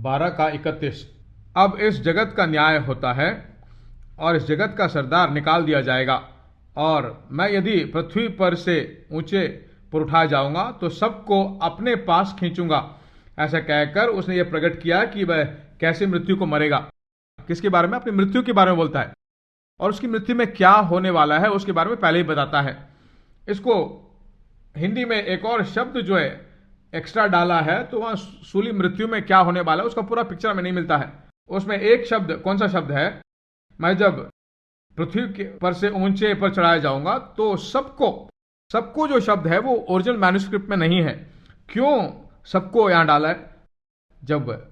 12:31। अब इस जगत का न्याय होता है और इस जगत का सरदार निकाल दिया जाएगा, और मैं यदि पृथ्वी पर से ऊंचे पर उठाया जाऊंगा तो सबको अपने पास खींचूंगा। ऐसा कहकर उसने यह प्रकट किया कि वह कैसे मृत्यु को मरेगा। किसके बारे में? अपनी मृत्यु के बारे में बोलता है, और उसकी मृत्यु में क्या होने वाला है उसके बारे में पहले ही बताता है। इसको हिंदी में एक और शब्द जो है एक्स्ट्रा डाला है, तो वहां सूली मृत्यु में क्या होने वाला है उसका पूरा पिक्चर में नहीं मिलता है। उसमें एक शब्द, कौन सा शब्द है? मैं जब पृथ्वी के पर से ऊंचे पर चढ़ाया जाऊंगा तो सबको जो शब्द है वो ओरिजिनल मैन्युस्क्रिप्ट में नहीं है। क्यों सबको यहां डाला है? जब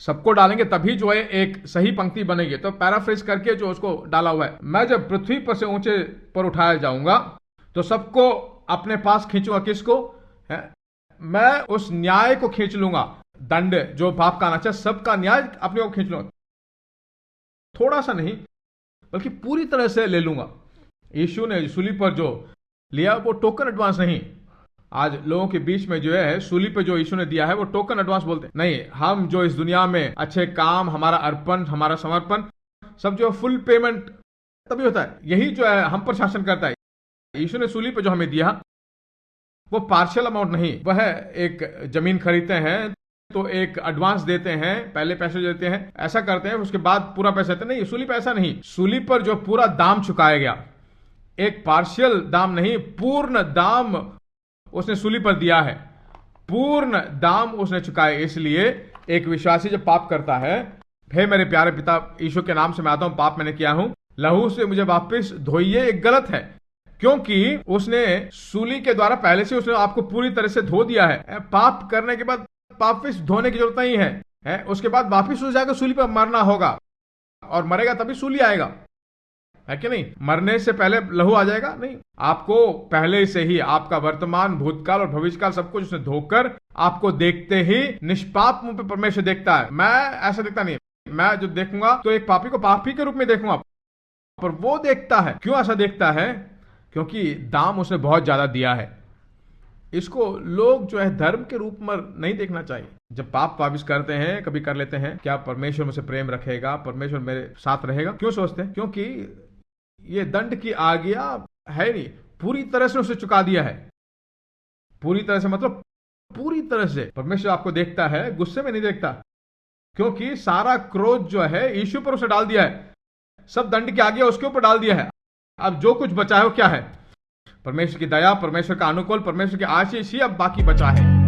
सबको डालेंगे तभी जो है एक सही पंक्ति बनेगी, तो पैराफ्रेज करके जो उसको डाला हुआ है, मैं जब पृथ्वी पर से ऊंचे पर उठाया जाऊंगा तो सबको अपने पास खींचूंगा। किसको है? मैं उस न्याय को खींच लूंगा, दंड जो पाप का नाचा, सबका न्याय अपने को खींच लूंगा। थोड़ा सा नहीं बल्कि पूरी तरह से ले लूंगा। यीशु ने सूली पर जो लिया वो टोकन एडवांस नहीं। आज लोगों के बीच में जो है सूली पे जो यीशु ने दिया है वो टोकन एडवांस बोलते हैं। नहीं, हम जो इस दुनिया में अच्छे काम, हमारा अर्पण, हमारा समर्पण, सब जो फुल पेमेंट तभी होता है। यही जो है हम पर शासन करता है। यीशु ने सूली पे जो हमें दिया वो पार्शियल अमाउंट नहीं। वह एक जमीन खरीदते हैं तो एक एडवांस देते हैं, पहले पैसे देते हैं, ऐसा करते हैं, उसके बाद पूरा पैसा देते नहीं। सूली पे ऐसा नहीं। सूली पर जो पूरा दाम चुकाया गया, एक पार्शियल दाम नहीं, पूर्ण दाम उसने सूली पर दिया है। पूर्ण दाम उसने चुकाया। इसलिए एक विश्वासी जब पाप करता है, हे मेरे प्यारे पिता, यीशु के नाम से मैं आता हूं, पाप मैंने किया हूं, लहू से मुझे वापस धोइए, एक गलत है। क्योंकि उसने सूली के द्वारा पहले से उसने आपको पूरी तरह से धो दिया है। पाप करने के बाद वापिस धोने की जरूरत नहीं है। उसके बाद वापिस उस जाकर सूली पर मरना होगा, और मरेगा तभी सूली आएगा, है कि नहीं? मरने से पहले लहू आ जाएगा? नहीं। आपको पहले से ही आपका वर्तमान, भूतकाल और भविष्यकाल सब कुछ उसने धोकर आपको देखते ही निष्पाप मुंह पे परमेश्वर देखता है। मैं ऐसा देखता नहीं। मैं जो देखूंगा तो एक पापी को पापी के रूप में देखूंगा, पर वो देखता है। क्यों ऐसा देखता है? क्योंकि दाम उसने बहुत ज्यादा दिया है। इसको लोग जो है धर्म के रूप में नहीं देखना चाहिए। जब पाप वापिस करते हैं, कभी कर लेते हैं, क्या परमेश्वर मुझसे प्रेम रखेगा, परमेश्वर मेरे साथ रहेगा? क्यों सोचते हैं? क्योंकि ये दंड की आज्ञा है नहीं, पूरी तरह से उसे चुका दिया है। पूरी तरह से मतलब पूरी तरह से। परमेश्वर आपको देखता है, गुस्से में नहीं देखता, क्योंकि सारा क्रोध जो है यीशु पर उसे डाल दिया है। सब दंड की आज्ञा उसके ऊपर डाल दिया है। अब जो कुछ बचा है वो क्या है? परमेश्वर की दया, परमेश्वर का अनुकूल, परमेश्वर की आशीष ही अब बाकी बचा है।